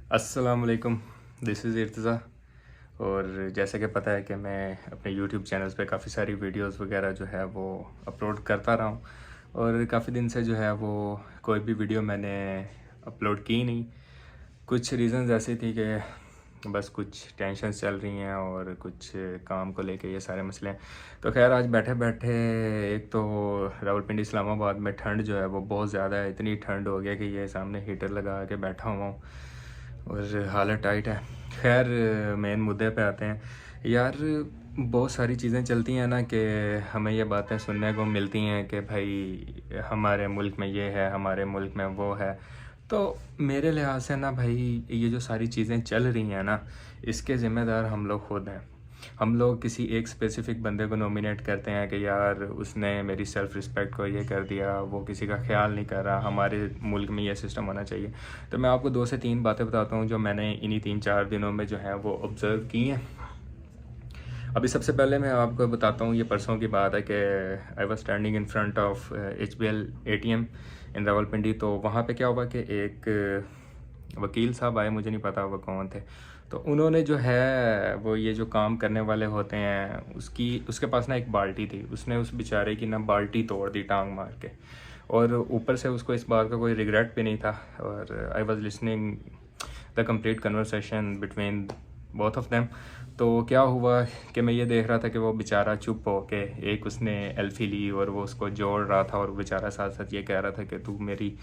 अस्सलाम वालेकुम, this is Irtaza. और जैसे कि पता है कि मैं अपने यूट्यूब चैनल्स पे काफ़ी सारी वीडियोस वगैरह जो है वो अपलोड करता रहा हूँ, और काफ़ी दिन से जो है वो कोई भी वीडियो मैंने अपलोड की नहीं। कुछ रीज़न्स ऐसी थी कि बस कुछ टेंशन्स चल रही हैं और कुछ काम को लेके ये सारे मसले हैं। तो खैर आज बैठे बैठे एक तो रावलपिंडी इस्लामाबाद में ठंड जो है वो बहुत ज़्यादा है। इतनी ठंड हो गया कि ये सामने हीटर लगा के बैठा हुआ हूँ और हालत टाइट है। खैर मेन मुद्दे पे आते हैं यार। बहुत सारी चीज़ें चलती हैं ना कि हमें ये बातें सुनने को मिलती हैं कि भाई हमारे मुल्क में ये है, हमारे मुल्क में वो है। तो मेरे लिहाज से ना भाई ये जो सारी चीज़ें चल रही हैं ना, इसके ज़िम्मेदार हम लोग खुद हैं। हम लोग किसी एक स्पेसिफ़िक बंदे को नॉमिनेट करते हैं कि यार उसने मेरी सेल्फ़ रिस्पेक्ट को ये कर दिया, वो किसी का ख्याल नहीं कर रहा, हमारे मुल्क में ये सिस्टम होना चाहिए। तो मैं आपको 2 से 3 बातें बताता हूँ जो मैंने इन्हीं 3-4 दिनों में जो है वो ऑब्ज़र्व की हैं। अभी सबसे पहले मैं आपको बताता हूँ, ये परसों की बात है कि I was standing in front of HBL ATM इन रावलपिंडी। तो वहाँ पे क्या हुआ कि एक वकील साहब आए, मुझे नहीं पता वो कौन थे। तो उन्होंने जो है वो ये जो काम करने वाले होते हैं उसके पास ना एक बाल्टी थी। उसने उस बेचारे की ना बाल्टी तोड़ दी टांग मार के, और ऊपर से उसको इस बात का कोई रिग्रेट भी नहीं था। और I was listening the complete conversation between both of them. तो क्या हुआ कि मैं ये देख रहा था कि वो बेचारा चुप हो के एक उसने एल्फी ली और वो उसको जोड़ रहा था, और बेचारा साथ साथ ये कह रहा था कि तू मेरी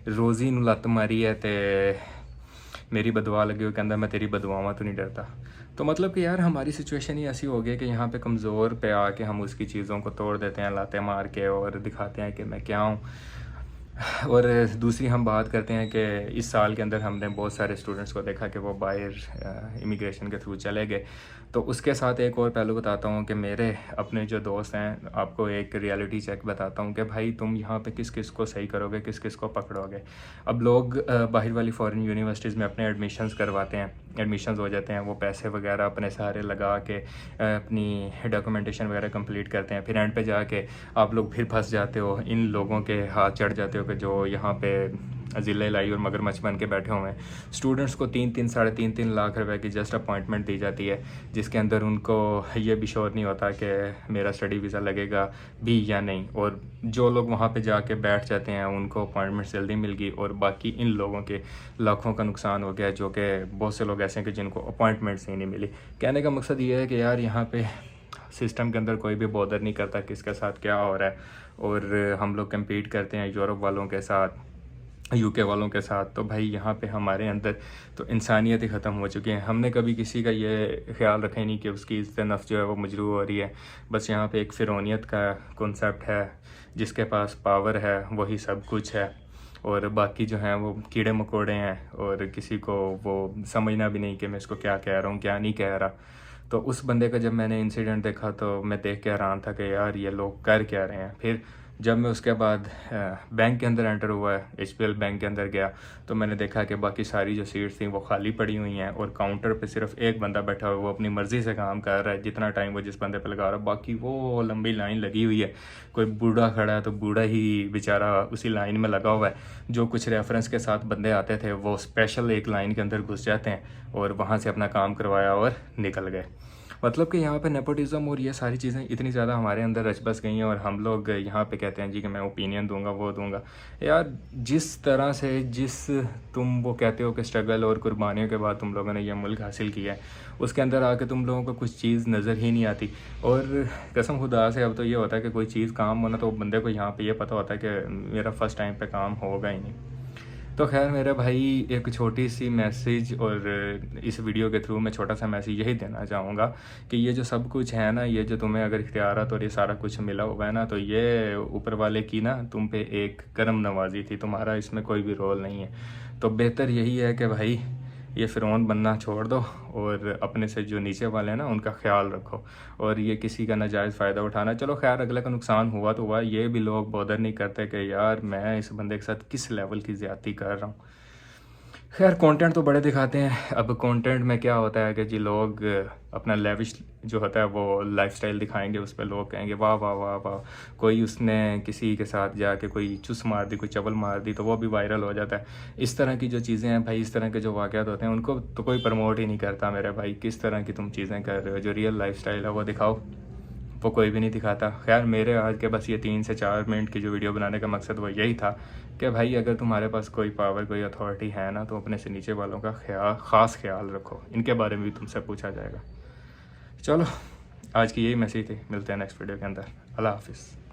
रोज़ी नू लत मारी है ते मेरी बदवा लगी हुई, कहता मैं तेरी बदवावां तो नहीं डरता। तो मतलब कि यार हमारी सिचुएशन ही ऐसी हो गई कि यहाँ पे कमज़ोर पे आके हम उसकी चीज़ों को तोड़ देते हैं लाते मार के, और दिखाते हैं कि मैं क्या हूँ। और दूसरी हम बात करते हैं कि इस साल के अंदर हमने बहुत सारे स्टूडेंट्स को देखा कि वो बाहर इमिग्रेशन के थ्रू चले गए। तो उसके साथ एक और पहलू बताता हूँ कि मेरे अपने जो दोस्त हैं, आपको एक रियलिटी चेक बताता हूँ कि भाई तुम यहाँ पे किस किस को सही करोगे, किस किस को पकड़ोगे। अब लोग बाहर वाली फ़ॉरेन यूनिवर्सिटीज़ में अपने एडमिशन्स करवाते हैं, एडमिशन्स हो जाते हैं, वो पैसे वगैरह अपने सारे लगा के अपनी डॉक्यूमेंटेशन वगैरह कंप्लीट करते हैं। फिर एंड पे जाके आप लोग फिर फंस जाते हो, इन लोगों के हाथ चढ़ जाते हो कि जो यहाँ पे ज़िले लाई और मगरमच्छ बन के बैठे हुए हैं। स्टूडेंट्स को 3-3 साढ़े 3-3 लाख रुपए की जस्ट अपॉइंटमेंट दी जाती है, जिसके अंदर उनको ये भी श्योर नहीं होता कि मेरा स्टडी वीज़ा लगेगा भी या नहीं। और जो लोग वहाँ पे जाके बैठ जाते हैं उनको अपॉइंटमेंट जल्दी मिल गई, और बाकी इन लोगों के लाखों का नुकसान हो गया, जो कि बहुत से लोग ऐसे हैं कि जिनको अपॉइंटमेंट्स ही नहीं मिली। कहने का मकसद ये है कि यार यहाँ पे सिस्टम के अंदर कोई भी बॉदर नहीं करता किसके साथ क्या हो रहा है, और हम लोग कम्पीट करते हैं यूरोप वालों के साथ, यूके वालों के साथ। तो भाई यहाँ पे हमारे अंदर तो इंसानियत ही ख़त्म हो चुकी है। हमने कभी किसी का ये ख्याल रखा ही नहीं कि उसकी इज़्ज़त नफ्स जो है वो मजरूह हो रही है। बस यहाँ पे एक फ़िरौनियत का कॉन्सेप्ट है, जिसके पास पावर है वही सब कुछ है, और बाकी जो हैं वो कीड़े मकोड़े हैं, और किसी को वो समझना भी नहीं कि मैं इसको क्या कह रहा हूँ क्या नहीं कह रहा। तो उस बंदे का जब मैंने इंसिडेंट देखा तो मैं देख के हैरान था कि यार ये लोग कर क्या रहे हैं। फिर जब मैं उसके बाद बैंक के अंदर एंटर हुआ है, HBL बैंक के अंदर गया, तो मैंने देखा कि बाकी सारी जो सीट्स थी वो खाली पड़ी हुई हैं, और काउंटर पे सिर्फ एक बंदा बैठा हुआ है, वो अपनी मर्ज़ी से काम कर रहा है जितना टाइम वो जिस बंदे पे लगा रहा है। बाकी वो लंबी लाइन लगी हुई है, कोई बूढ़ा खड़ा है तो बूढ़ा ही बेचारा उसी लाइन में लगा हुआ है। जो कुछ रेफरेंस के साथ बंदे आते थे वो स्पेशल एक लाइन के अंदर घुस जाते हैं और वहाँ से अपना काम करवाया और निकल गए। मतलब कि यहाँ पे नेपोटिज़्म और ये सारी चीज़ें इतनी ज़्यादा हमारे अंदर रच बस गई हैं, और हम लोग यहाँ पे कहते हैं जी कि मैं ओपिनियन दूंगा वो दूंगा। यार जिस तरह से तुम वो कहते हो कि स्ट्रगल और कुर्बानियों के बाद तुम लोगों ने ये मुल्क हासिल किया है, उसके अंदर आके तुम लोगों को कुछ चीज़ नज़र ही नहीं आती। और कसम खुदा से अब तो ये होता है कि कोई चीज़ काम होना तो बंदे को यहाँ पे ये पता होता है कि मेरा फ़र्स्ट टाइम पे काम होगा ही नहीं। तो खैर मेरे भाई एक छोटी सी मैसेज, और इस वीडियो के थ्रू मैं छोटा सा मैसेज यही देना चाहूँगा कि ये जो सब कुछ है ना, ये जो तुम्हें अगर इख्तियारात और ये सारा कुछ मिला हुआ है ना, तो ये ऊपर वाले की ना तुम पे एक करम नवाजी थी, तुम्हारा इसमें कोई भी रोल नहीं है। तो बेहतर यही है कि भाई ये फ़िरौन बनना छोड़ दो, और अपने से जो नीचे वाले हैं ना उनका ख्याल रखो, और ये किसी का नाजायज़ फ़ायदा उठाना, चलो खैर अगले का नुकसान हुआ तो हुआ, ये भी लोग बॉदर नहीं करते कि यार मैं इस बंदे के साथ किस लेवल की ज़्यादती कर रहा हूँ। खैर कंटेंट तो बड़े दिखाते हैं। अब कंटेंट में क्या होता है कि जी लोग अपना लेविश जो होता है वो लाइफस्टाइल दिखाएंगे, उस पर लोग कहेंगे वाह वाह वाह वाह। कोई उसने किसी के साथ जाके कोई चुस मार दी, कोई चवल मार दी, तो वो भी वायरल हो जाता है। इस तरह की जो चीज़ें हैं भाई, इस तरह के जो वाक़यात होते हैं उनको तो कोई प्रमोट ही नहीं करता मेरे भाई। किस तरह की तुम चीज़ें कर रहे हो, जो रियल लाइफस्टाइल है वो दिखाओ, वो कोई भी नहीं दिखाता। खैर मेरे आज के बस ये 3 से 4 मिनट की जो वीडियो बनाने का मकसद वो यही था कि भाई अगर तुम्हारे पास कोई पावर, कोई अथॉरिटी है ना, तो अपने से नीचे वालों का ख़ास ख्याल रखो। इनके बारे में भी तुमसे पूछा जाएगा। चलो आज की यही मैसेज थी, मिलते हैं नेक्स्ट वीडियो के अंदर। अल्लाह हाफिज़।